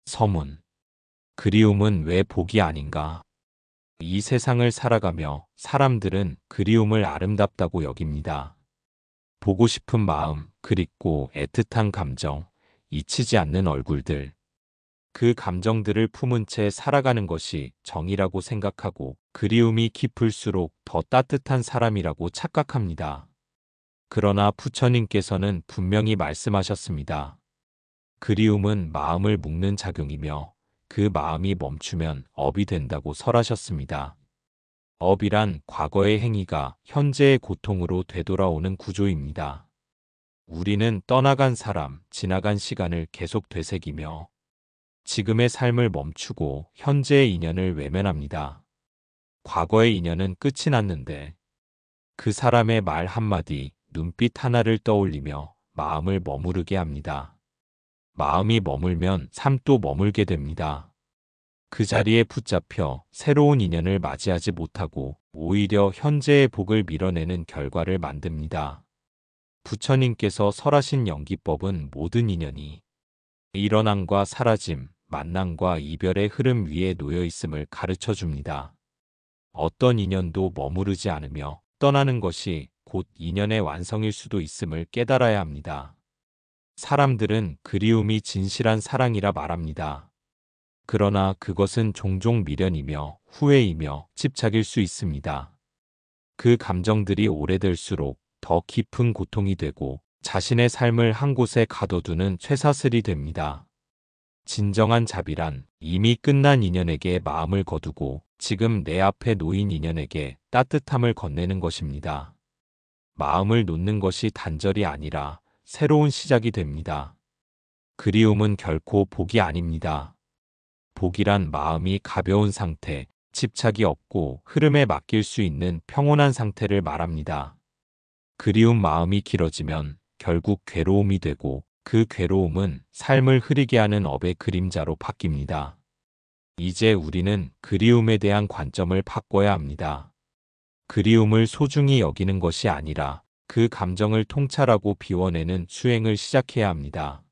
서문. 그리움은 왜 복이 아닌가? 이 세상을 살아가며 사람들은 그리움을 아름답다고 여깁니다. 보고 싶은 마음, 그립고 애틋한 감정, 잊히지 않는 얼굴들. 그 감정들을 품은 채 살아가는 것이 정이라고 생각하고 그리움이 깊을수록 더 따뜻한 사람이라고 착각합니다. 그러나 부처님께서는 분명히 말씀하셨습니다. 그리움은 마음을 묶는 작용이며 그 마음이 멈추면 업이 된다고 설하셨습니다. 업이란 과거의 행위가 현재의 고통으로 되돌아오는 구조입니다. 우리는 떠나간 사람, 지나간 시간을 계속 되새기며 지금의 삶을 멈추고 현재의 인연을 외면합니다. 과거의 인연은 끝이 났는데 그 사람의 말 한마디, 눈빛 하나를 떠올리며 마음을 머무르게 합니다. 마음이 머물면 삶도 머물게 됩니다. 그 자리에 붙잡혀 새로운 인연을 맞이하지 못하고 오히려 현재의 복을 밀어내는 결과를 만듭니다. 부처님께서 설하신 연기법은 모든 인연이 일어남과 사라짐, 만남과 이별의 흐름 위에 놓여 있음을 가르쳐 줍니다. 어떤 인연도 머무르지 않으며 떠나는 것이 곧 인연의 완성일 수도 있음을 깨달아야 합니다. 사람들은 그리움이 진실한 사랑이라 말합니다. 그러나 그것은 종종 미련이며 후회이며 집착일 수 있습니다. 그 감정들이 오래될수록 더 깊은 고통이 되고 자신의 삶을 한 곳에 가둬두는 쇠사슬이 됩니다. 진정한 자비란 이미 끝난 인연에게 마음을 거두고 지금 내 앞에 놓인 인연에게 따뜻함을 건네는 것입니다. 마음을 놓는 것이 단절이 아니라 새로운 시작이 됩니다. 그리움은 결코 복이 아닙니다. 복이란 마음이 가벼운 상태, 집착이 없고 흐름에 맡길 수 있는 평온한 상태를 말합니다. 그리운 마음이 길어지면 결국 괴로움이 되고 그 괴로움은 삶을 흐리게 하는 업의 그림자로 바뀝니다. 이제 우리는 그리움에 대한 관점을 바꿔야 합니다. 그리움을 소중히 여기는 것이 아니라 그 감정을 통찰하고 비워내는 수행을 시작해야 합니다.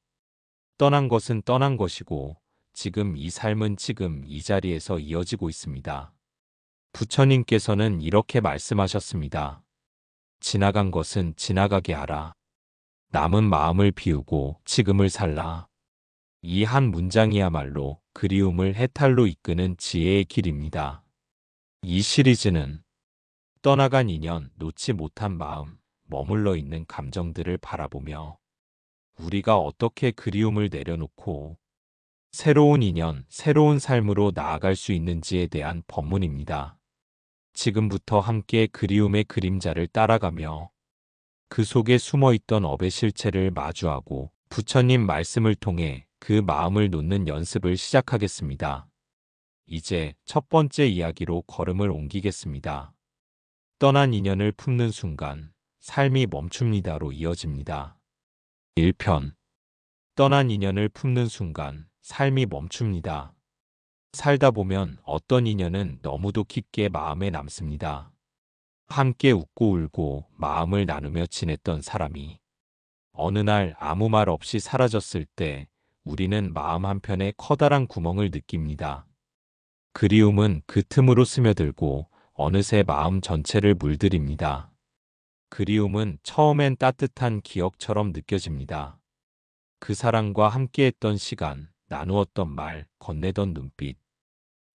떠난 것은 떠난 것이고 지금 이 삶은 지금 이 자리에서 이어지고 있습니다. 부처님께서는 이렇게 말씀하셨습니다. 지나간 것은 지나가게 하라. 남은 마음을 비우고 지금을 살라. 이 한 문장이야말로 그리움을 해탈로 이끄는 지혜의 길입니다. 이 시리즈는 떠나간 인연, 놓지 못한 마음, 머물러 있는 감정들을 바라보며 우리가 어떻게 그리움을 내려놓고 새로운 인연, 새로운 삶으로 나아갈 수 있는지에 대한 법문입니다. 지금부터 함께 그리움의 그림자를 따라가며 그 속에 숨어있던 업의 실체를 마주하고 부처님 말씀을 통해 그 마음을 놓는 연습을 시작하겠습니다. 이제 첫 번째 이야기로 걸음을 옮기겠습니다. 떠난 인연을 품는 순간 삶이 멈춥니다로 이어집니다. 1편. 떠난 인연을 품는 순간 삶이 멈춥니다. 살다 보면 어떤 인연은 너무도 깊게 마음에 남습니다. 함께 웃고 울고 마음을 나누며 지냈던 사람이 어느 날 아무 말 없이 사라졌을 때 우리는 마음 한편에 커다란 구멍을 느낍니다. 그리움은 그 틈으로 스며들고 어느새 마음 전체를 물들입니다. 그리움은 처음엔 따뜻한 기억처럼 느껴집니다. 그 사람과 함께했던 시간, 나누었던 말, 건네던 눈빛.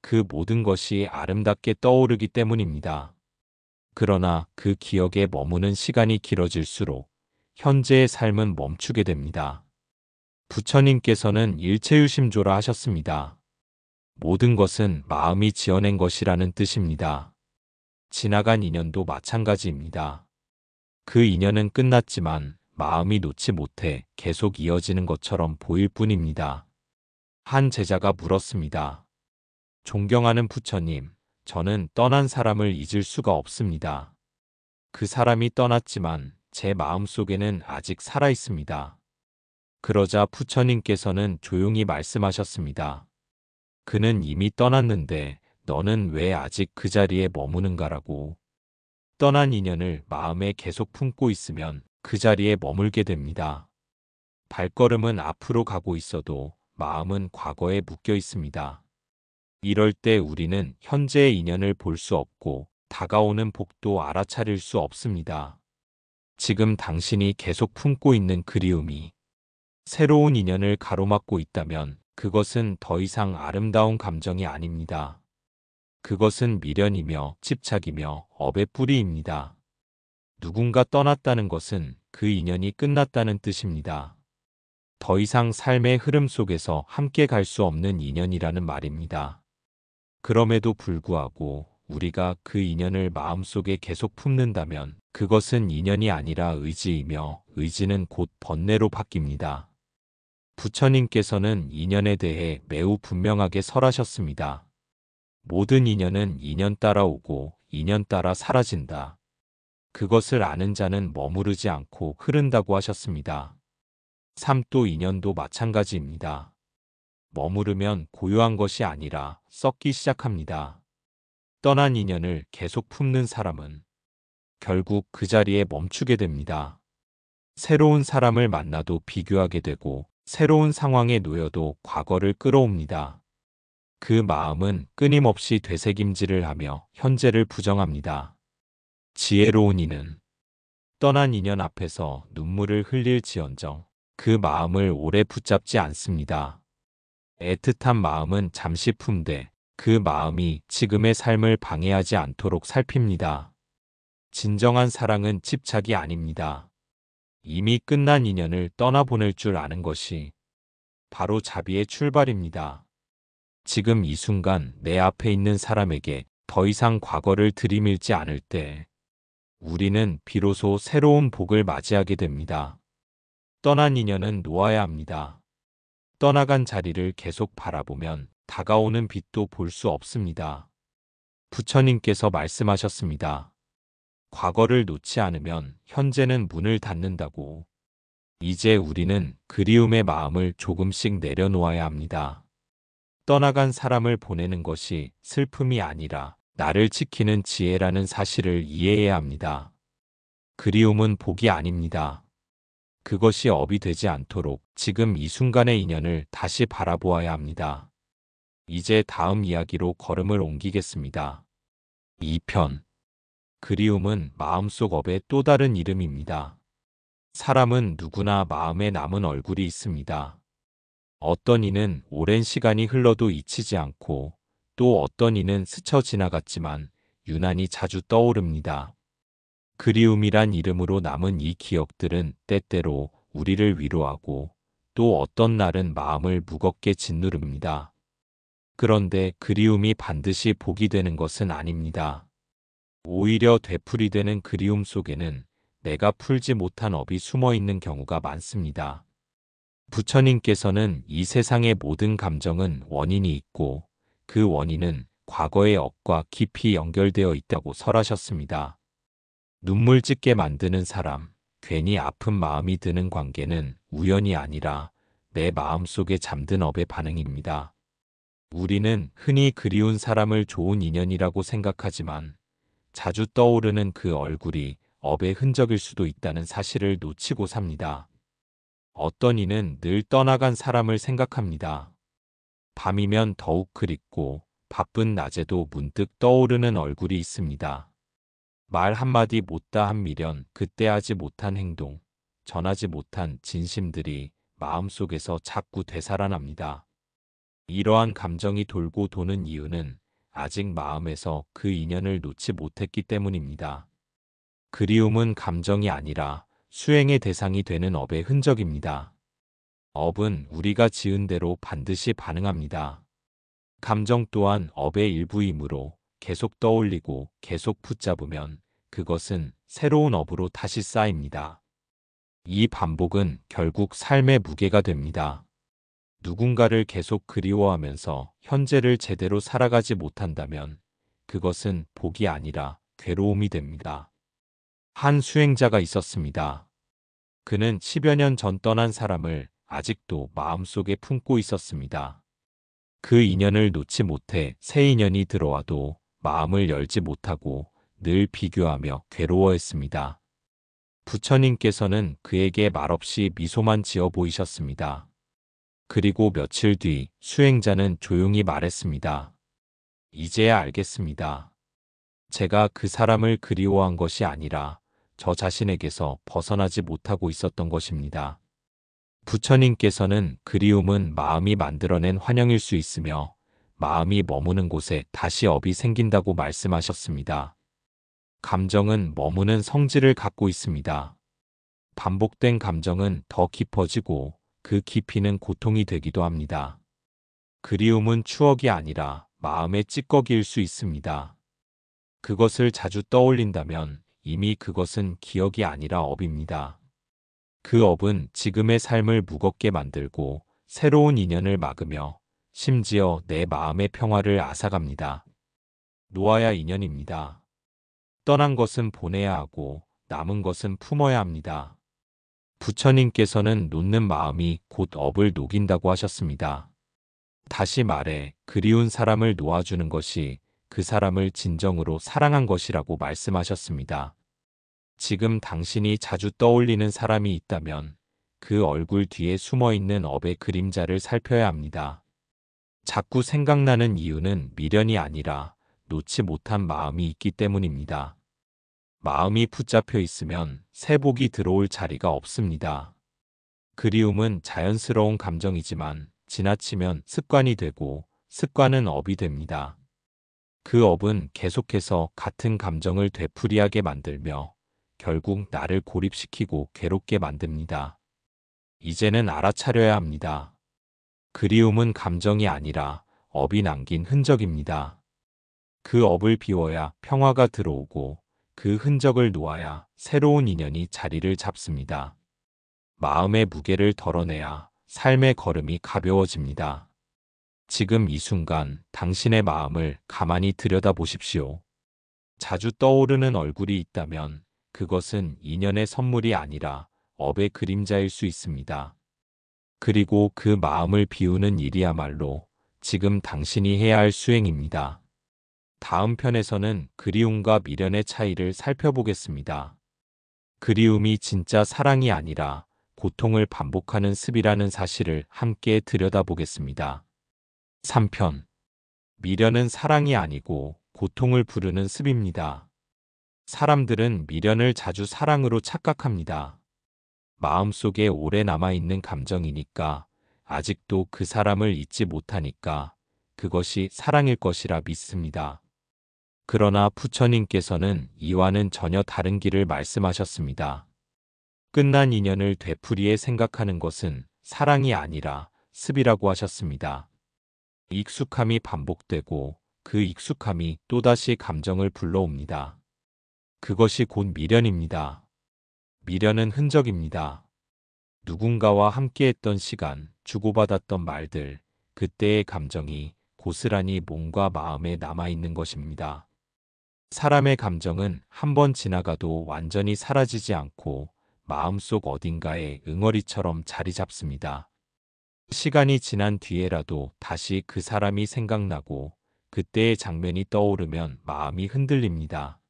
그 모든 것이 아름답게 떠오르기 때문입니다. 그러나 그 기억에 머무는 시간이 길어질수록 현재의 삶은 멈추게 됩니다. 부처님께서는 일체유심조라 하셨습니다. 모든 것은 마음이 지어낸 것이라는 뜻입니다. 지나간 인연도 마찬가지입니다. 그 인연은 끝났지만 마음이 놓지 못해 계속 이어지는 것처럼 보일 뿐입니다. 한 제자가 물었습니다. 존경하는 부처님, 저는 떠난 사람을 잊을 수가 없습니다. 그 사람이 떠났지만 제 마음속에는 아직 살아 있습니다. 그러자 부처님께서는 조용히 말씀하셨습니다. 그는 이미 떠났는데 너는 왜 아직 그 자리에 머무는가라고. 떠난 인연을 마음에 계속 품고 있으면 그 자리에 머물게 됩니다. 발걸음은 앞으로 가고 있어도 마음은 과거에 묶여 있습니다. 이럴 때 우리는 현재의 인연을 볼 수 없고 다가오는 복도 알아차릴 수 없습니다. 지금 당신이 계속 품고 있는 그리움이 새로운 인연을 가로막고 있다면 그것은 더 이상 아름다운 감정이 아닙니다. 그것은 미련이며 집착이며 업의 뿌리입니다. 누군가 떠났다는 것은 그 인연이 끝났다는 뜻입니다. 더 이상 삶의 흐름 속에서 함께 갈 수 없는 인연이라는 말입니다. 그럼에도 불구하고 우리가 그 인연을 마음속에 계속 품는다면 그것은 인연이 아니라 의지이며 의지는 곧 번뇌로 바뀝니다. 부처님께서는 인연에 대해 매우 분명하게 설하셨습니다. 모든 인연은 인연 따라 오고 인연 따라 사라진다. 그것을 아는 자는 머무르지 않고 흐른다고 하셨습니다. 삶도 인연도 마찬가지입니다. 머무르면 고요한 것이 아니라 썩기 시작합니다. 떠난 인연을 계속 품는 사람은 결국 그 자리에 멈추게 됩니다. 새로운 사람을 만나도 비교하게 되고 새로운 상황에 놓여도 과거를 끌어옵니다. 그 마음은 끊임없이 되새김질을 하며 현재를 부정합니다. 지혜로운 이는 떠난 인연 앞에서 눈물을 흘릴지언정 그 마음을 오래 붙잡지 않습니다. 애틋한 마음은 잠시 품되 그 마음이 지금의 삶을 방해하지 않도록 살핍니다. 진정한 사랑은 집착이 아닙니다. 이미 끝난 인연을 떠나보낼 줄 아는 것이 바로 자비의 출발입니다. 지금 이 순간 내 앞에 있는 사람에게 더 이상 과거를 들이밀지 않을 때 우리는 비로소 새로운 복을 맞이하게 됩니다. 떠난 인연은 놓아야 합니다. 떠나간 자리를 계속 바라보면 다가오는 빛도 볼 수 없습니다. 부처님께서 말씀하셨습니다. 과거를 놓지 않으면 현재는 문을 닫는다고. 이제 우리는 그리움의 마음을 조금씩 내려놓아야 합니다. 떠나간 사람을 보내는 것이 슬픔이 아니라 나를 지키는 지혜라는 사실을 이해해야 합니다. 그리움은 복이 아닙니다. 그것이 업이 되지 않도록 지금 이 순간의 인연을 다시 바라보아야 합니다. 이제 다음 이야기로 걸음을 옮기겠습니다. 2편. 그리움은 마음속 업의 또 다른 이름입니다. 사람은 누구나 마음에 남은 얼굴이 있습니다. 어떤 이는 오랜 시간이 흘러도 잊히지 않고 또 어떤 이는 스쳐 지나갔지만 유난히 자주 떠오릅니다. 그리움이란 이름으로 남은 이 기억들은 때때로 우리를 위로하고 또 어떤 날은 마음을 무겁게 짓누릅니다. 그런데 그리움이 반드시 복이 되는 것은 아닙니다. 오히려 되풀이되는 그리움 속에는 내가 풀지 못한 업이 숨어 있는 경우가 많습니다. 부처님께서는 이 세상의 모든 감정은 원인이 있고 그 원인은 과거의 업과 깊이 연결되어 있다고 설하셨습니다. 눈물 짓게 만드는 사람, 괜히 아픈 마음이 드는 관계는 우연이 아니라 내 마음속에 잠든 업의 반응입니다. 우리는 흔히 그리운 사람을 좋은 인연이라고 생각하지만 자주 떠오르는 그 얼굴이 업의 흔적일 수도 있다는 사실을 놓치고 삽니다. 어떤 이는 늘 떠나간 사람을 생각합니다. 밤이면 더욱 그립고 바쁜 낮에도 문득 떠오르는 얼굴이 있습니다. 말 한마디 못다 한 미련, 그때 하지 못한 행동, 전하지 못한 진심들이 마음속에서 자꾸 되살아납니다. 이러한 감정이 돌고 도는 이유는 아직 마음에서 그 인연을 놓지 못했기 때문입니다. 그리움은 감정이 아니라 수행의 대상이 되는 업의 흔적입니다. 업은 우리가 지은 대로 반드시 반응합니다. 감정 또한 업의 일부이므로 계속 떠올리고 계속 붙잡으면 그것은 새로운 업으로 다시 쌓입니다. 이 반복은 결국 삶의 무게가 됩니다. 누군가를 계속 그리워하면서 현재를 제대로 살아가지 못한다면 그것은 복이 아니라 괴로움이 됩니다. 한 수행자가 있었습니다. 그는 10여 년 전 떠난 사람을 아직도 마음속에 품고 있었습니다. 그 인연을 놓지 못해 새 인연이 들어와도 마음을 열지 못하고 늘 비교하며 괴로워했습니다. 부처님께서는 그에게 말없이 미소만 지어 보이셨습니다. 그리고 며칠 뒤 수행자는 조용히 말했습니다. 이제야 알겠습니다. 제가 그 사람을 그리워한 것이 아니라 저 자신에게서 벗어나지 못하고 있었던 것입니다. 부처님께서는 그리움은 마음이 만들어낸 환영일 수 있으며 마음이 머무는 곳에 다시 업이 생긴다고 말씀하셨습니다. 감정은 머무는 성질을 갖고 있습니다. 반복된 감정은 더 깊어지고 그 깊이는 고통이 되기도 합니다. 그리움은 추억이 아니라 마음의 찌꺼기일 수 있습니다. 그것을 자주 떠올린다면 이미 그것은 기억이 아니라 업입니다. 그 업은 지금의 삶을 무겁게 만들고 새로운 인연을 막으며 심지어 내 마음의 평화를 앗아갑니다. 놓아야 인연입니다. 떠난 것은 보내야 하고 남은 것은 품어야 합니다. 부처님께서는 놓는 마음이 곧 업을 녹인다고 하셨습니다. 다시 말해 그리운 사람을 놓아주는 것이 그 사람을 진정으로 사랑한 것이라고 말씀하셨습니다. 지금 당신이 자주 떠올리는 사람이 있다면 그 얼굴 뒤에 숨어있는 업의 그림자를 살펴야 합니다. 자꾸 생각나는 이유는 미련이 아니라 놓지 못한 마음이 있기 때문입니다. 마음이 붙잡혀 있으면 세복이 들어올 자리가 없습니다. 그리움은 자연스러운 감정이지만 지나치면 습관이 되고 습관은 업이 됩니다. 그 업은 계속해서 같은 감정을 되풀이하게 만들며 결국 나를 고립시키고 괴롭게 만듭니다. 이제는 알아차려야 합니다. 그리움은 감정이 아니라 업이 남긴 흔적입니다. 그 업을 비워야 평화가 들어오고 그 흔적을 놓아야 새로운 인연이 자리를 잡습니다. 마음의 무게를 덜어내야 삶의 걸음이 가벼워집니다. 지금 이 순간 당신의 마음을 가만히 들여다보십시오. 자주 떠오르는 얼굴이 있다면 그것은 인연의 선물이 아니라 업의 그림자일 수 있습니다. 그리고 그 마음을 비우는 일이야말로 지금 당신이 해야 할 수행입니다. 다음 편에서는 그리움과 미련의 차이를 살펴보겠습니다. 그리움이 진짜 사랑이 아니라 고통을 반복하는 습이라는 사실을 함께 들여다보겠습니다. 3편. 미련은 사랑이 아니고 고통을 부르는 습입니다. 사람들은 미련을 자주 사랑으로 착각합니다. 마음속에 오래 남아있는 감정이니까 아직도 그 사람을 잊지 못하니까 그것이 사랑일 것이라 믿습니다. 그러나 부처님께서는 이와는 전혀 다른 길을 말씀하셨습니다. 끝난 인연을 되풀이해 생각하는 것은 사랑이 아니라 습이라고 하셨습니다. 익숙함이 반복되고 그 익숙함이 또다시 감정을 불러옵니다. 그것이 곧 미련입니다. 미련은 흔적입니다. 누군가와 함께했던 시간, 주고받았던 말들, 그때의 감정이 고스란히 몸과 마음에 남아있는 것입니다. 사람의 감정은 한 번 지나가도 완전히 사라지지 않고 마음속 어딘가에 응어리처럼 자리 잡습니다. 시간이 지난 뒤에라도 다시 그 사람이 생각나고 그때의 장면이 떠오르면 마음이 흔들립니다.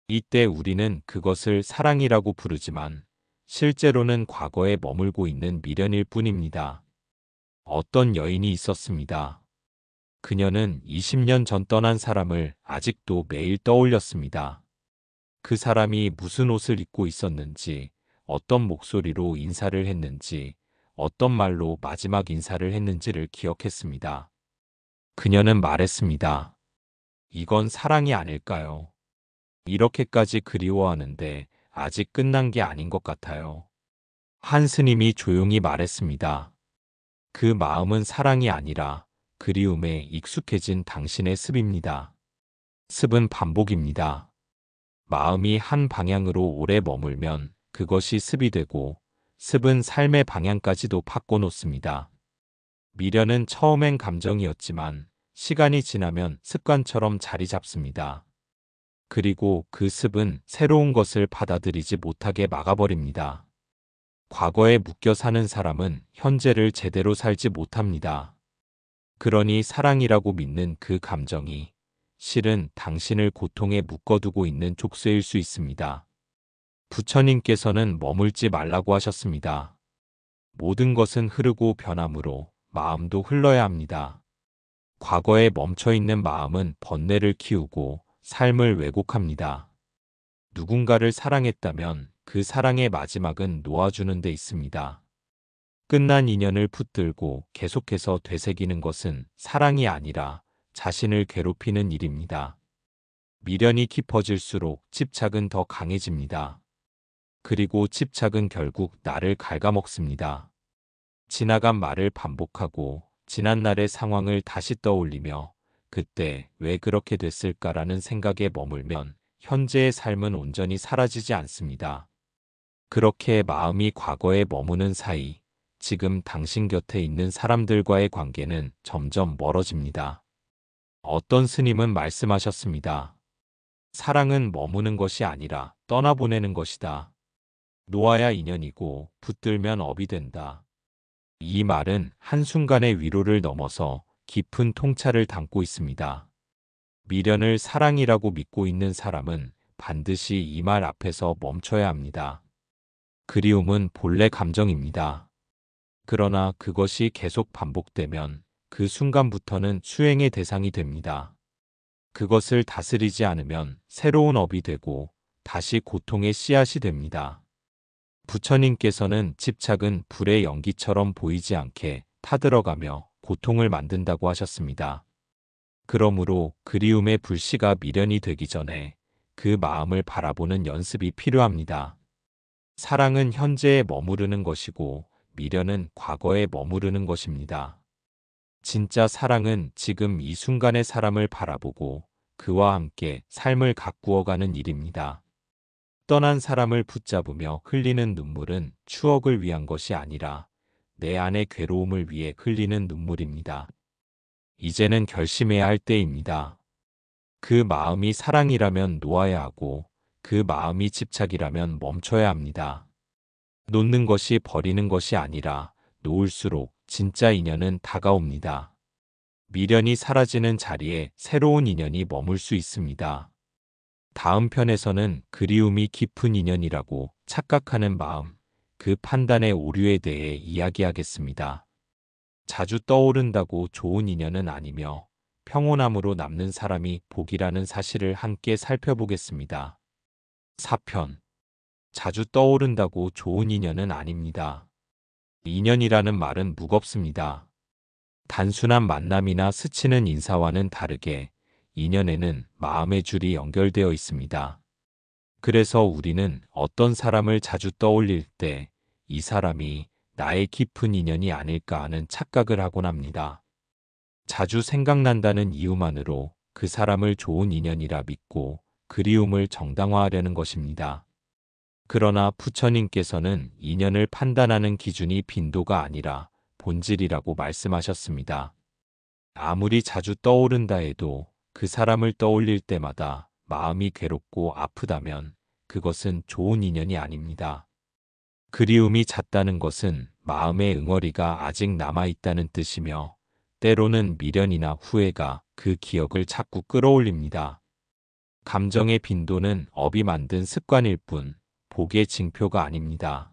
이때 우리는 그것을 사랑이라고 부르지만 실제로는 과거에 머물고 있는 미련일 뿐입니다. 어떤 여인이 있었습니다. 그녀는 20년 전 떠난 사람을 아직도 매일 떠올렸습니다. 그 사람이 무슨 옷을 입고 있었는지, 어떤 목소리로 인사를 했는지, 어떤 말로 마지막 인사를 했는지를 기억했습니다. 그녀는 말했습니다. 이건 사랑이 아닐까요? 이렇게까지 그리워하는데 아직 끝난 게 아닌 것 같아요. 한 스님이 조용히 말했습니다. 그 마음은 사랑이 아니라 그리움에 익숙해진 당신의 습입니다. 습은 반복입니다. 마음이 한 방향으로 오래 머물면 그것이 습이 되고 습은 삶의 방향까지도 바꿔놓습니다. 미련은 처음엔 감정이었지만 시간이 지나면 습관처럼 자리 잡습니다. 그리고 그 습은 새로운 것을 받아들이지 못하게 막아버립니다. 과거에 묶여 사는 사람은 현재를 제대로 살지 못합니다. 그러니 사랑이라고 믿는 그 감정이 실은 당신을 고통에 묶어두고 있는 족쇄일 수 있습니다. 부처님께서는 머물지 말라고 하셨습니다. 모든 것은 흐르고 변하므로 마음도 흘러야 합니다. 과거에 멈춰있는 마음은 번뇌를 키우고 삶을 왜곡합니다. 누군가를 사랑했다면 그 사랑의 마지막은 놓아주는 데 있습니다. 끝난 인연을 붙들고 계속해서 되새기는 것은 사랑이 아니라 자신을 괴롭히는 일입니다. 미련이 깊어질수록 집착은 더 강해집니다. 그리고 집착은 결국 나를 갉아먹습니다. 지나간 말을 반복하고 지난날의 상황을 다시 떠올리며 그때 왜 그렇게 됐을까라는 생각에 머물면 현재의 삶은 온전히 사라지지 않습니다. 그렇게 마음이 과거에 머무는 사이 지금 당신 곁에 있는 사람들과의 관계는 점점 멀어집니다. 어떤 스님은 말씀하셨습니다. 사랑은 머무는 것이 아니라 떠나보내는 것이다. 놓아야 인연이고 붙들면 업이 된다. 이 말은 한순간의 위로를 넘어서 깊은 통찰을 담고 있습니다. 미련을 사랑이라고 믿고 있는 사람은 반드시 이 말 앞에서 멈춰야 합니다. 그리움은 본래 감정입니다. 그러나 그것이 계속 반복되면 그 순간부터는 수행의 대상이 됩니다. 그것을 다스리지 않으면 새로운 업이 되고 다시 고통의 씨앗이 됩니다. 부처님께서는 집착은 불의 연기처럼 보이지 않게 타들어가며 고통을 만든다고 하셨습니다. 그러므로 그리움의 불씨가 미련이 되기 전에 그 마음을 바라보는 연습이 필요합니다. 사랑은 현재에 머무르는 것이고 미련은 과거에 머무르는 것입니다. 진짜 사랑은 지금 이 순간의 사람을 바라보고 그와 함께 삶을 가꾸어가는 일입니다. 떠난 사람을 붙잡으며 흘리는 눈물은 추억을 위한 것이 아니라 내 안의 괴로움을 위해 흘리는 눈물입니다. 이제는 결심해야 할 때입니다. 그 마음이 사랑이라면 놓아야 하고 그 마음이 집착이라면 멈춰야 합니다. 놓는 것이 버리는 것이 아니라 놓을수록 진짜 인연은 다가옵니다. 미련이 사라지는 자리에 새로운 인연이 머물 수 있습니다. 다음 편에서는 그리움이 깊은 인연이라고 착각하는 마음, 그 판단의 오류에 대해 이야기하겠습니다. 자주 떠오른다고 좋은 인연은 아니며 평온함으로 남는 사람이 복이라는 사실을 함께 살펴보겠습니다. 4편. 자주 떠오른다고 좋은 인연은 아닙니다. 인연이라는 말은 무겁습니다. 단순한 만남이나 스치는 인사와는 다르게 인연에는 마음의 줄이 연결되어 있습니다. 그래서 우리는 어떤 사람을 자주 떠올릴 때 이 사람이 나의 깊은 인연이 아닐까 하는 착각을 하곤 합니다. 자주 생각난다는 이유만으로 그 사람을 좋은 인연이라 믿고 그리움을 정당화하려는 것입니다. 그러나 부처님께서는 인연을 판단하는 기준이 빈도가 아니라 본질이라고 말씀하셨습니다. 아무리 자주 떠오른다 해도 그 사람을 떠올릴 때마다 마음이 괴롭고 아프다면 그것은 좋은 인연이 아닙니다. 그리움이 잦다는 것은 마음의 응어리가 아직 남아있다는 뜻이며 때로는 미련이나 후회가 그 기억을 자꾸 끌어올립니다. 감정의 빈도는 업이 만든 습관일 뿐 복의 징표가 아닙니다.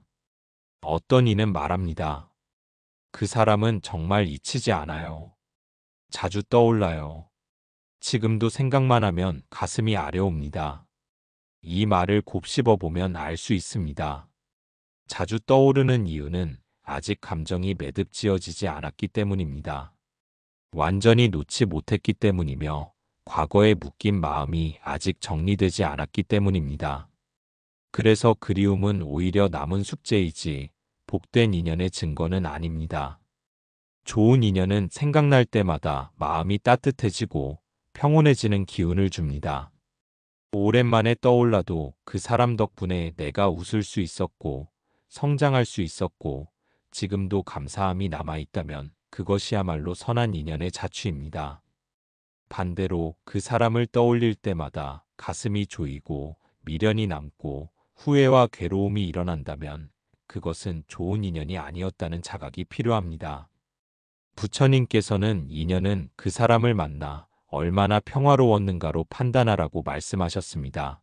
어떤 이는 말합니다. 그 사람은 정말 잊히지 않아요. 자주 떠올라요. 지금도 생각만 하면 가슴이 아려옵니다. 이 말을 곱씹어 보면 알 수 있습니다. 자주 떠오르는 이유는 아직 감정이 매듭지어지지 않았기 때문입니다. 완전히 놓지 못했기 때문이며 과거에 묶인 마음이 아직 정리되지 않았기 때문입니다. 그래서 그리움은 오히려 남은 숙제이지 복된 인연의 증거는 아닙니다. 좋은 인연은 생각날 때마다 마음이 따뜻해지고 평온해지는 기운을 줍니다. 오랜만에 떠올라도 그 사람 덕분에 내가 웃을 수 있었고 성장할 수 있었고 지금도 감사함이 남아있다면 그것이야말로 선한 인연의 자취입니다. 반대로 그 사람을 떠올릴 때마다 가슴이 조이고 미련이 남고 후회와 괴로움이 일어난다면 그것은 좋은 인연이 아니었다는 자각이 필요합니다. 부처님께서는 인연은 그 사람을 만나 얼마나 평화로웠는가로 판단하라고 말씀하셨습니다.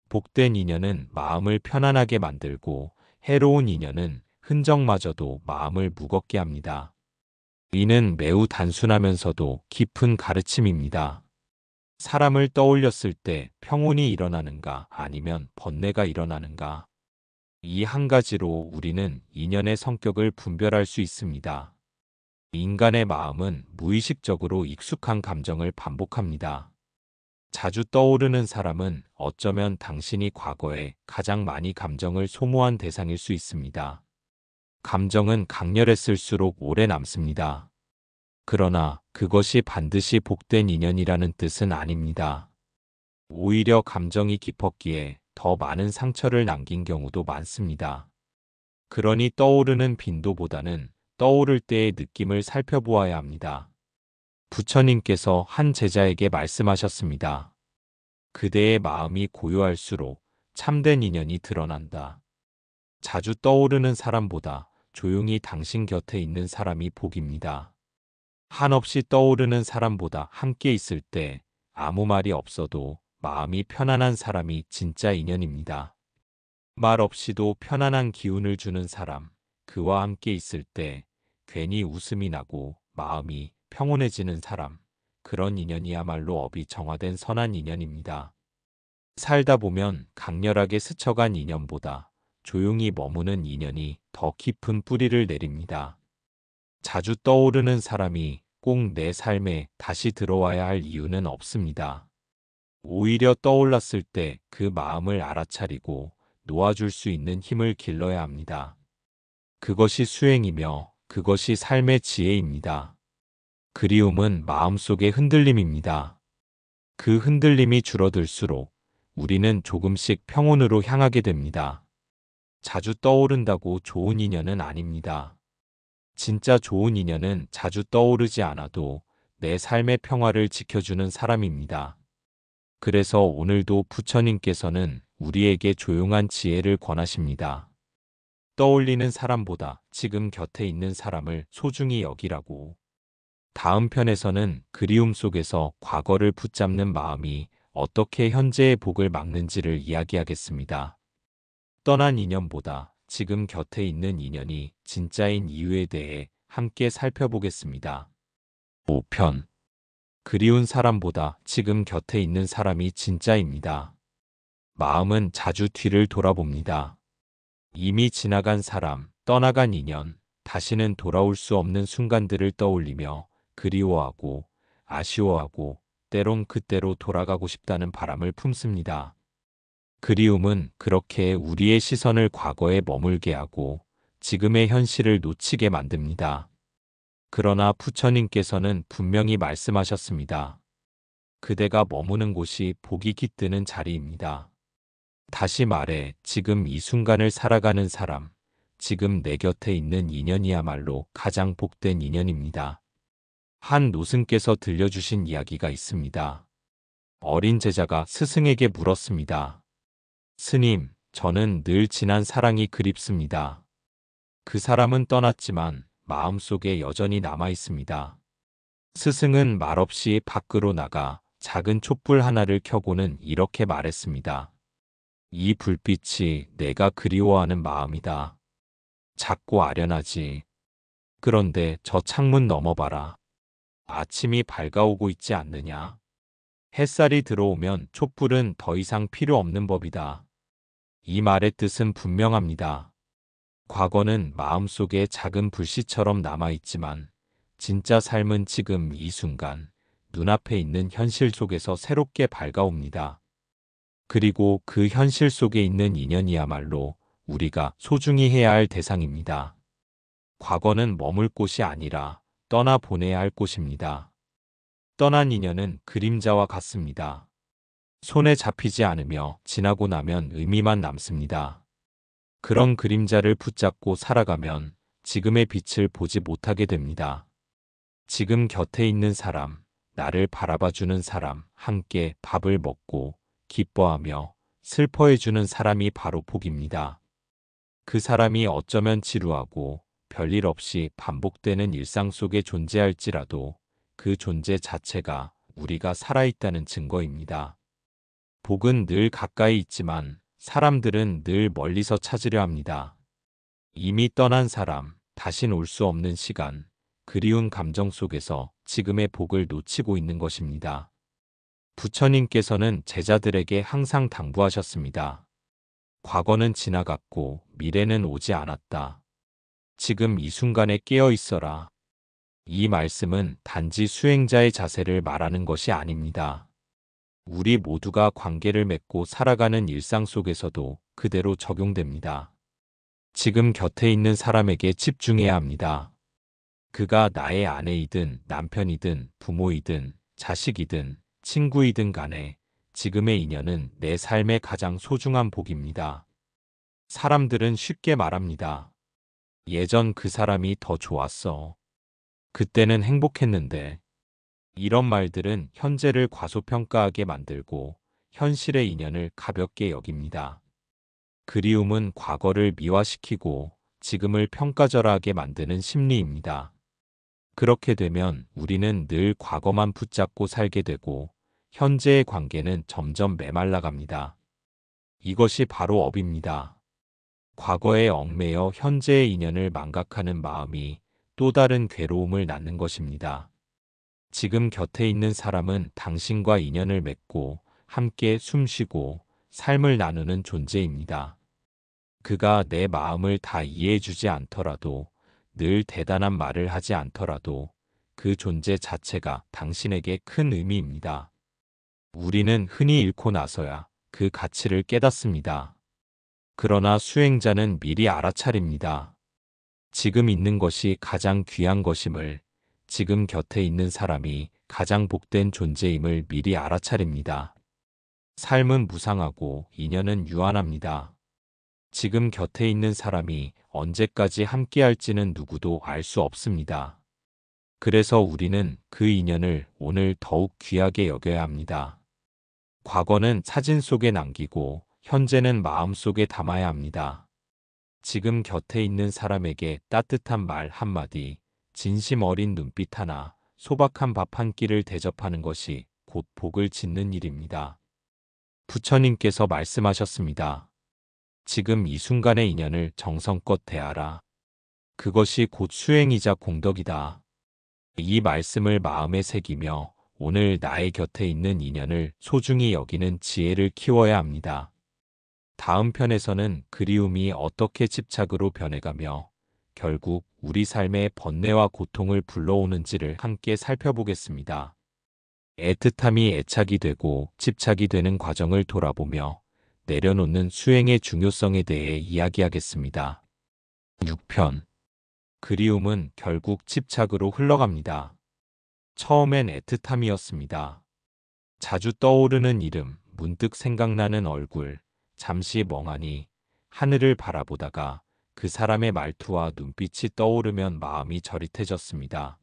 복된 인연은 마음을 편안하게 만들고 해로운 인연은 흔적마저도 마음을 무겁게 합니다. 이는 매우 단순하면서도 깊은 가르침입니다. 사람을 떠올렸을 때 평온이 일어나는가 아니면 번뇌가 일어나는가. 이 한 가지로 우리는 인연의 성격을 분별할 수 있습니다. 인간의 마음은 무의식적으로 익숙한 감정을 반복합니다. 자주 떠오르는 사람은 어쩌면 당신이 과거에 가장 많이 감정을 소모한 대상일 수 있습니다. 감정은 강렬했을수록 오래 남습니다. 그러나 그것이 반드시 복된 인연이라는 뜻은 아닙니다. 오히려 감정이 깊었기에 더 많은 상처를 남긴 경우도 많습니다. 그러니 떠오르는 빈도보다는 떠오를 때의 느낌을 살펴보아야 합니다. 부처님께서 한 제자에게 말씀하셨습니다. 그대의 마음이 고요할수록 참된 인연이 드러난다. 자주 떠오르는 사람보다 조용히 당신 곁에 있는 사람이 복입니다. 한없이 떠오르는 사람보다 함께 있을 때 아무 말이 없어도 마음이 편안한 사람이 진짜 인연입니다. 말 없이도 편안한 기운을 주는 사람, 그와 함께 있을 때 괜히 웃음이 나고 마음이 평온해지는 사람, 그런 인연이야말로 업이 정화된 선한 인연입니다. 살다 보면 강렬하게 스쳐간 인연보다 조용히 머무는 인연이 더 깊은 뿌리를 내립니다. 자주 떠오르는 사람이 꼭 내 삶에 다시 들어와야 할 이유는 없습니다. 오히려 떠올랐을 때 그 마음을 알아차리고 놓아줄 수 있는 힘을 길러야 합니다. 그것이 수행이며 그것이 삶의 지혜입니다. 그리움은 마음속의 흔들림입니다. 그 흔들림이 줄어들수록 우리는 조금씩 평온으로 향하게 됩니다. 자주 떠오른다고 좋은 인연은 아닙니다. 진짜 좋은 인연은 자주 떠오르지 않아도 내 삶의 평화를 지켜주는 사람입니다. 그래서 오늘도 부처님께서는 우리에게 조용한 지혜를 권하십니다. 떠올리는 사람보다 지금 곁에 있는 사람을 소중히 여기라고. 다음 편에서는 그리움 속에서 과거를 붙잡는 마음이 어떻게 현재의 복을 막는지를 이야기하겠습니다. 떠난 인연보다 지금 곁에 있는 인연이 진짜인 이유에 대해 함께 살펴보겠습니다. 5편. 그리운 사람보다 지금 곁에 있는 사람이 진짜입니다. 마음은 자주 뒤를 돌아봅니다. 이미 지나간 사람, 떠나간 인연, 다시는 돌아올 수 없는 순간들을 떠올리며 그리워하고 아쉬워하고 때론 그때로 돌아가고 싶다는 바람을 품습니다. 그리움은 그렇게 우리의 시선을 과거에 머물게 하고 지금의 현실을 놓치게 만듭니다. 그러나 부처님께서는 분명히 말씀하셨습니다. 그대가 머무는 곳이 복이 깃드는 자리입니다. 다시 말해 지금 이 순간을 살아가는 사람, 지금 내 곁에 있는 인연이야말로 가장 복된 인연입니다. 한 노승께서 들려주신 이야기가 있습니다. 어린 제자가 스승에게 물었습니다. 스님, 저는 늘 지난 사랑이 그립습니다. 그 사람은 떠났지만 마음속에 여전히 남아 있습니다. 스승은 말없이 밖으로 나가 작은 촛불 하나를 켜고는 이렇게 말했습니다. 이 불빛이 내가 그리워하는 마음이다. 작고 아련하지. 그런데 저 창문 넘어봐라. 아침이 밝아오고 있지 않느냐. 햇살이 들어오면 촛불은 더 이상 필요 없는 법이다. 이 말의 뜻은 분명합니다. 과거는 마음속에 작은 불씨처럼 남아있지만 진짜 삶은 지금 이 순간 눈앞에 있는 현실 속에서 새롭게 밝아옵니다. 그리고 그 현실 속에 있는 인연이야말로 우리가 소중히 해야 할 대상입니다. 과거는 머물 곳이 아니라 떠나보내야 할 곳입니다. 떠난 인연은 그림자와 같습니다. 손에 잡히지 않으며 지나고 나면 의미만 남습니다. 그런 그림자를 붙잡고 살아가면 지금의 빛을 보지 못하게 됩니다. 지금 곁에 있는 사람, 나를 바라봐주는 사람, 함께 밥을 먹고 기뻐하며 슬퍼해주는 사람이 바로 복입니다. 그 사람이 어쩌면 지루하고 별일 없이 반복되는 일상 속에 존재할지라도 그 존재 자체가 우리가 살아있다는 증거입니다. 복은 늘 가까이 있지만 사람들은 늘 멀리서 찾으려 합니다. 이미 떠난 사람, 다신 올 수 없는 시간, 그리운 감정 속에서 지금의 복을 놓치고 있는 것입니다. 부처님께서는 제자들에게 항상 당부하셨습니다. 과거는 지나갔고 미래는 오지 않았다. 지금 이 순간에 깨어 있어라. 이 말씀은 단지 수행자의 자세를 말하는 것이 아닙니다. 우리 모두가 관계를 맺고 살아가는 일상 속에서도 그대로 적용됩니다. 지금 곁에 있는 사람에게 집중해야 합니다. 그가 나의 아내이든 남편이든 부모이든 자식이든 친구이든 간에 지금의 인연은 내 삶의 가장 소중한 복입니다. 사람들은 쉽게 말합니다. 예전 그 사람이 더 좋았어. 그때는 행복했는데. 이런 말들은 현재를 과소평가하게 만들고 현실의 인연을 가볍게 여깁니다. 그리움은 과거를 미화시키고 지금을 평가절하하게 만드는 심리입니다. 그렇게 되면 우리는 늘 과거만 붙잡고 살게 되고 현재의 관계는 점점 메말라갑니다. 이것이 바로 업입니다. 과거에 얽매여 현재의 인연을 망각하는 마음이 또 다른 괴로움을 낳는 것입니다. 지금 곁에 있는 사람은 당신과 인연을 맺고 함께 숨쉬고 삶을 나누는 존재입니다. 그가 내 마음을 다 이해해주지 않더라도, 늘 대단한 말을 하지 않더라도 그 존재 자체가 당신에게 큰 의미입니다. 우리는 흔히 잃고 나서야 그 가치를 깨닫습니다. 그러나 수행자는 미리 알아차립니다. 지금 있는 것이 가장 귀한 것임을, 지금 곁에 있는 사람이 가장 복된 존재임을 미리 알아차립니다. 삶은 무상하고 인연은 유한합니다. 지금 곁에 있는 사람이 언제까지 함께할지는 누구도 알 수 없습니다. 그래서 우리는 그 인연을 오늘 더욱 귀하게 여겨야 합니다. 과거는 사진 속에 남기고 현재는 마음속에 담아야 합니다. 지금 곁에 있는 사람에게 따뜻한 말 한마디, 진심 어린 눈빛 하나, 소박한 밥 한 끼를 대접하는 것이 곧 복을 짓는 일입니다. 부처님께서 말씀하셨습니다. 지금 이 순간의 인연을 정성껏 대하라. 그것이 곧 수행이자 공덕이다. 이 말씀을 마음에 새기며 오늘 나의 곁에 있는 인연을 소중히 여기는 지혜를 키워야 합니다. 다음 편에서는 그리움이 어떻게 집착으로 변해가며 결국 우리 삶에 번뇌와 고통을 불러오는지를 함께 살펴보겠습니다. 애틋함이 애착이 되고 집착이 되는 과정을 돌아보며 내려놓는 수행의 중요성에 대해 이야기하겠습니다. 6편. 그리움은 결국 집착으로 흘러갑니다. 처음엔 애틋함이었습니다. 자주 떠오르는 이름, 문득 생각나는 얼굴, 잠시 멍하니 하늘을 바라보다가 그 사람의 말투와 눈빛이 떠오르면 마음이 저릿해졌습니다.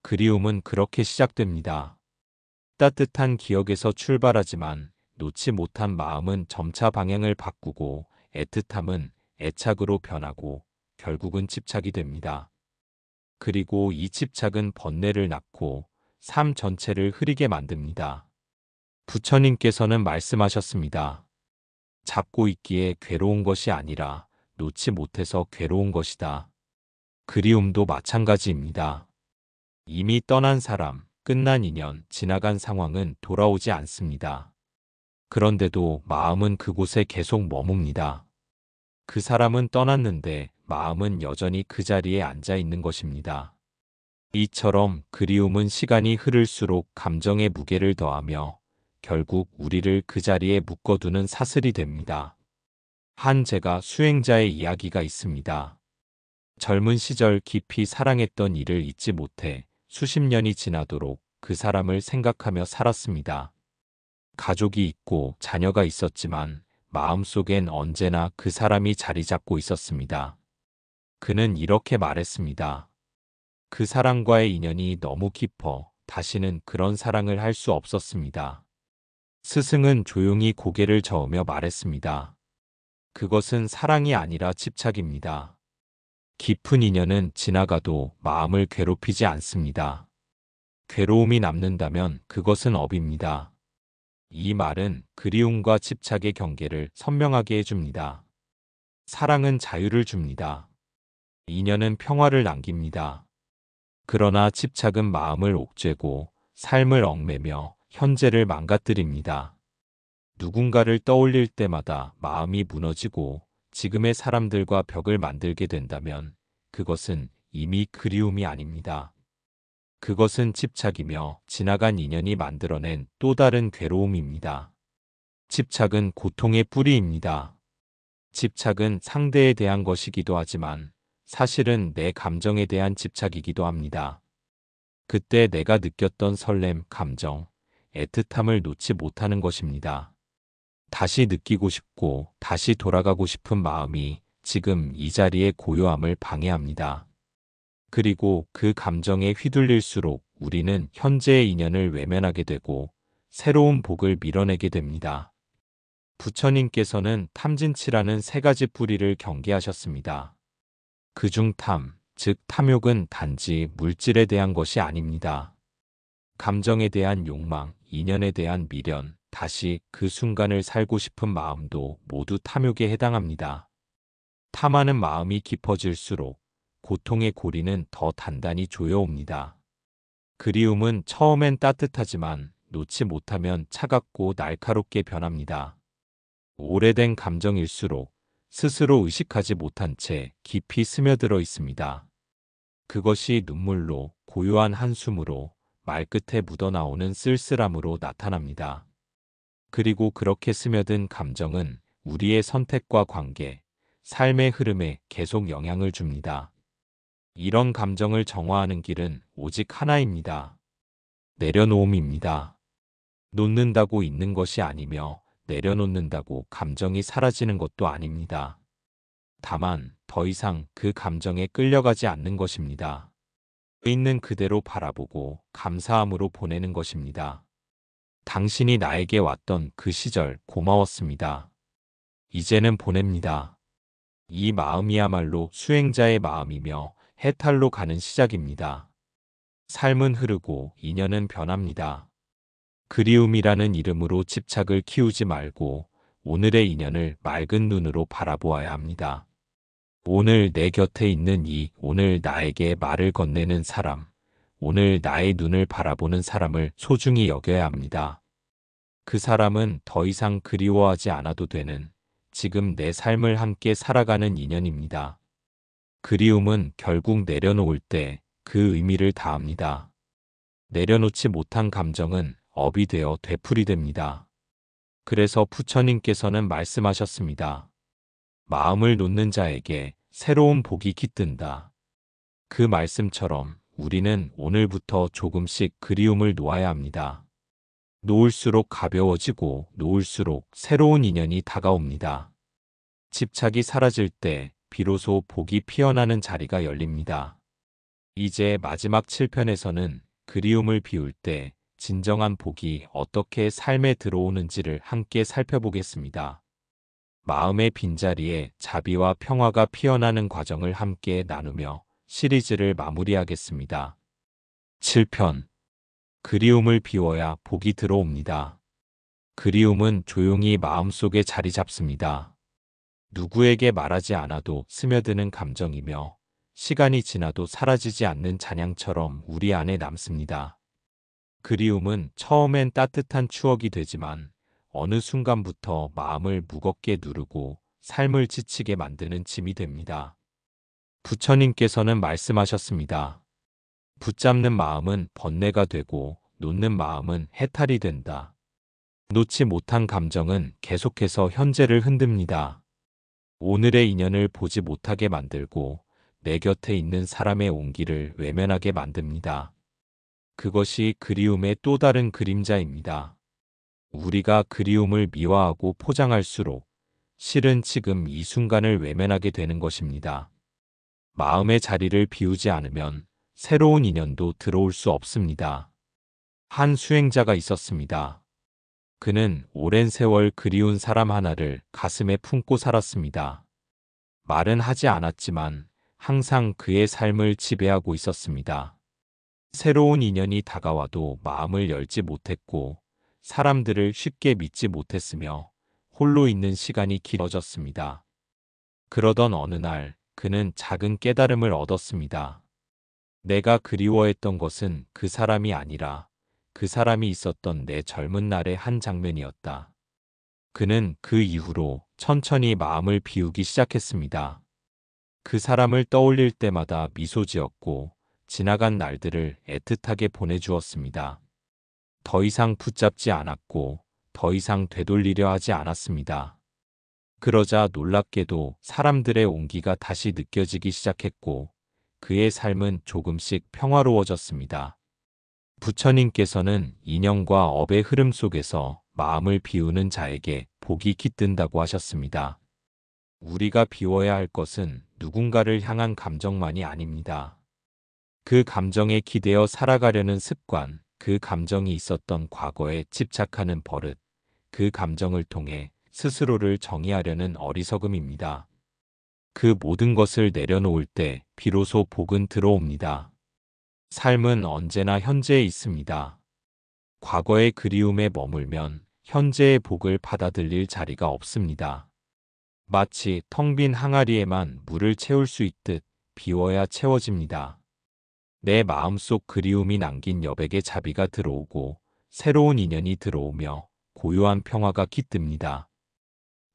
그리움은 그렇게 시작됩니다. 따뜻한 기억에서 출발하지만 놓지 못한 마음은 점차 방향을 바꾸고 애틋함은 애착으로 변하고 결국은 집착이 됩니다. 그리고 이 집착은 번뇌를 낳고 삶 전체를 흐리게 만듭니다. 부처님께서는 말씀하셨습니다. 잡고 있기에 괴로운 것이 아니라 놓지 못해서 괴로운 것이다. 그리움도 마찬가지입니다. 이미 떠난 사람, 끝난 인연, 지나간 상황은 돌아오지 않습니다. 그런데도 마음은 그곳에 계속 머뭅니다. 그 사람은 떠났는데 마음은 여전히 그 자리에 앉아 있는 것입니다. 이처럼 그리움은 시간이 흐를수록 감정의 무게를 더하며 결국 우리를 그 자리에 묶어두는 사슬이 됩니다. 한 제가 수행자의 이야기가 있습니다. 젊은 시절 깊이 사랑했던 이를 잊지 못해 수십 년이 지나도록 그 사람을 생각하며 살았습니다. 가족이 있고 자녀가 있었지만 마음속엔 언제나 그 사람이 자리 잡고 있었습니다. 그는 이렇게 말했습니다. 그 사람과의 인연이 너무 깊어 다시는 그런 사랑을 할 수 없었습니다. 스승은 조용히 고개를 저으며 말했습니다. 그것은 사랑이 아니라 집착입니다. 깊은 인연은 지나가도 마음을 괴롭히지 않습니다. 괴로움이 남는다면 그것은 업입니다. 이 말은 그리움과 집착의 경계를 선명하게 해줍니다. 사랑은 자유를 줍니다. 인연은 평화를 남깁니다. 그러나 집착은 마음을 옥죄고 삶을 얽매며 현재를 망가뜨립니다. 누군가를 떠올릴 때마다 마음이 무너지고 지금의 사람들과 벽을 만들게 된다면 그것은 이미 그리움이 아닙니다. 그것은 집착이며 지나간 인연이 만들어낸 또 다른 괴로움입니다. 집착은 고통의 뿌리입니다. 집착은 상대에 대한 것이기도 하지만 사실은 내 감정에 대한 집착이기도 합니다. 그때 내가 느꼈던 설렘, 감정, 애틋함을 놓지 못하는 것입니다. 다시 느끼고 싶고 다시 돌아가고 싶은 마음이 지금 이 자리의 고요함을 방해합니다. 그리고 그 감정에 휘둘릴수록 우리는 현재의 인연을 외면하게 되고 새로운 복을 밀어내게 됩니다. 부처님께서는 탐진치라는 세 가지 뿌리를 경계하셨습니다. 그중 탐, 즉 탐욕은 단지 물질에 대한 것이 아닙니다. 감정에 대한 욕망, 인연에 대한 미련, 다시 그 순간을 살고 싶은 마음도 모두 탐욕에 해당합니다. 탐하는 마음이 깊어질수록 고통의 고리는 더 단단히 조여옵니다. 그리움은 처음엔 따뜻하지만 놓지 못하면 차갑고 날카롭게 변합니다. 오래된 감정일수록 스스로 의식하지 못한 채 깊이 스며들어 있습니다. 그것이 눈물로, 고요한 한숨으로, 말끝에 묻어나오는 쓸쓸함으로 나타납니다. 그리고 그렇게 스며든 감정은 우리의 선택과 관계, 삶의 흐름에 계속 영향을 줍니다. 이런 감정을 정화하는 길은 오직 하나입니다. 내려놓음입니다. 놓는다고 있는 것이 아니며 내려놓는다고 감정이 사라지는 것도 아닙니다. 다만 더 이상 그 감정에 끌려가지 않는 것입니다. 있는 그대로 바라보고 감사함으로 보내는 것입니다. 당신이 나에게 왔던 그 시절 고마웠습니다. 이제는 보냅니다. 이 마음이야말로 수행자의 마음이며 해탈로 가는 시작입니다. 삶은 흐르고 인연은 변합니다. 그리움이라는 이름으로 집착을 키우지 말고 오늘의 인연을 맑은 눈으로 바라보아야 합니다. 오늘 내 곁에 있는 오늘 나에게 말을 건네는 사람, 오늘 나의 눈을 바라보는 사람을 소중히 여겨야 합니다. 그 사람은 더 이상 그리워하지 않아도 되는 지금 내 삶을 함께 살아가는 인연입니다. 그리움은 결국 내려놓을 때 그 의미를 다합니다. 내려놓지 못한 감정은 업이 되어 되풀이 됩니다. 그래서 부처님께서는 말씀하셨습니다. 마음을 놓는 자에게 새로운 복이 깃든다. 그 말씀처럼 우리는 오늘부터 조금씩 그리움을 놓아야 합니다. 놓을수록 가벼워지고 놓을수록 새로운 인연이 다가옵니다. 집착이 사라질 때 비로소 복이 피어나는 자리가 열립니다. 이제 마지막 7편에서는 그리움을 비울 때 진정한 복이 어떻게 삶에 들어오는지를 함께 살펴보겠습니다. 마음의 빈자리에 자비와 평화가 피어나는 과정을 함께 나누며 시리즈를 마무리하겠습니다. 7편. 그리움을 비워야 복이 들어옵니다. 그리움은 조용히 마음속에 자리 잡습니다. 누구에게 말하지 않아도 스며드는 감정이며 시간이 지나도 사라지지 않는 잔향처럼 우리 안에 남습니다. 그리움은 처음엔 따뜻한 추억이 되지만 어느 순간부터 마음을 무겁게 누르고 삶을 지치게 만드는 짐이 됩니다. 부처님께서는 말씀하셨습니다. 붙잡는 마음은 번뇌가 되고 놓는 마음은 해탈이 된다. 놓지 못한 감정은 계속해서 현재를 흔듭니다. 오늘의 인연을 보지 못하게 만들고 내 곁에 있는 사람의 온기를 외면하게 만듭니다. 그것이 그리움의 또 다른 그림자입니다. 우리가 그리움을 미화하고 포장할수록 실은 지금 이 순간을 외면하게 되는 것입니다. 마음의 자리를 비우지 않으면 새로운 인연도 들어올 수 없습니다. 한 수행자가 있었습니다. 그는 오랜 세월 그리운 사람 하나를 가슴에 품고 살았습니다. 말은 하지 않았지만 항상 그의 삶을 지배하고 있었습니다. 새로운 인연이 다가와도 마음을 열지 못했고 사람들을 쉽게 믿지 못했으며 홀로 있는 시간이 길어졌습니다. 그러던 어느 날 그는 작은 깨달음을 얻었습니다. 내가 그리워했던 것은 그 사람이 아니라 그 사람이 있었던 내 젊은 날의 한 장면이었다. 그는 그 이후로 천천히 마음을 비우기 시작했습니다. 그 사람을 떠올릴 때마다 미소 지었고 지나간 날들을 애틋하게 보내주었습니다. 더 이상 붙잡지 않았고 더 이상 되돌리려 하지 않았습니다. 그러자 놀랍게도 사람들의 온기가 다시 느껴지기 시작했고 그의 삶은 조금씩 평화로워졌습니다. 부처님께서는 인연과 업의 흐름 속에서 마음을 비우는 자에게 복이 깃든다고 하셨습니다. 우리가 비워야 할 것은 누군가를 향한 감정만이 아닙니다. 그 감정에 기대어 살아가려는 습관, 그 감정이 있었던 과거에 집착하는 버릇, 그 감정을 통해 스스로를 정의하려는 어리석음입니다. 그 모든 것을 내려놓을 때 비로소 복은 들어옵니다. 삶은 언제나 현재에 있습니다. 과거의 그리움에 머물면 현재의 복을 받아들일 자리가 없습니다. 마치 텅 빈 항아리에만 물을 채울 수 있듯 비워야 채워집니다. 내 마음속 그리움이 남긴 여백의 자비가 들어오고 새로운 인연이 들어오며 고요한 평화가 깃듭니다.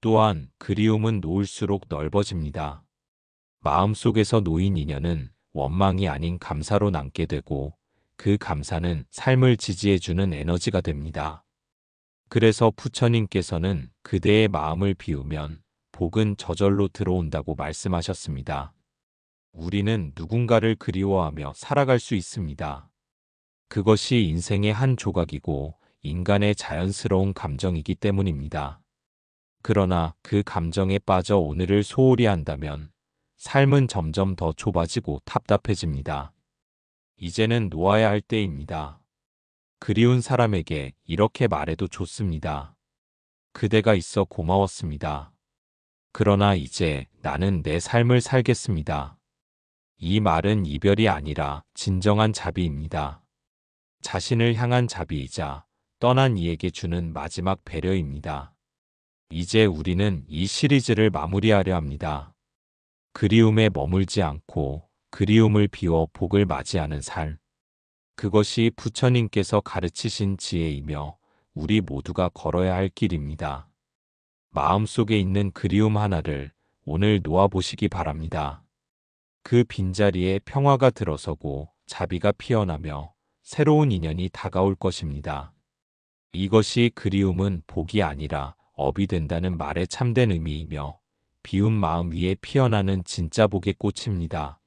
또한 그리움은 놓을수록 넓어집니다. 마음속에서 놓인 인연은 원망이 아닌 감사로 남게 되고 그 감사는 삶을 지지해주는 에너지가 됩니다. 그래서 부처님께서는 그대의 마음을 비우면 복은 저절로 들어온다고 말씀하셨습니다. 우리는 누군가를 그리워하며 살아갈 수 있습니다. 그것이 인생의 한 조각이고 인간의 자연스러운 감정이기 때문입니다. 그러나 그 감정에 빠져 오늘을 소홀히 한다면 삶은 점점 더 좁아지고 답답해집니다. 이제는 놓아야 할 때입니다. 그리운 사람에게 이렇게 말해도 좋습니다. 그대가 있어 고마웠습니다. 그러나 이제 나는 내 삶을 살겠습니다. 이 말은 이별이 아니라 진정한 자비입니다. 자신을 향한 자비이자 떠난 이에게 주는 마지막 배려입니다. 이제 우리는 이 시리즈를 마무리하려 합니다. 그리움에 머물지 않고 그리움을 비워 복을 맞이하는 삶. 그것이 부처님께서 가르치신 지혜이며 우리 모두가 걸어야 할 길입니다. 마음속에 있는 그리움 하나를 오늘 놓아보시기 바랍니다. 그 빈자리에 평화가 들어서고 자비가 피어나며 새로운 인연이 다가올 것입니다. 이것이 그리움은 복이 아니라 업이 된다는 말의 참된 의미이며 비운 마음 위에 피어나는 진짜 복의 꽃입니다.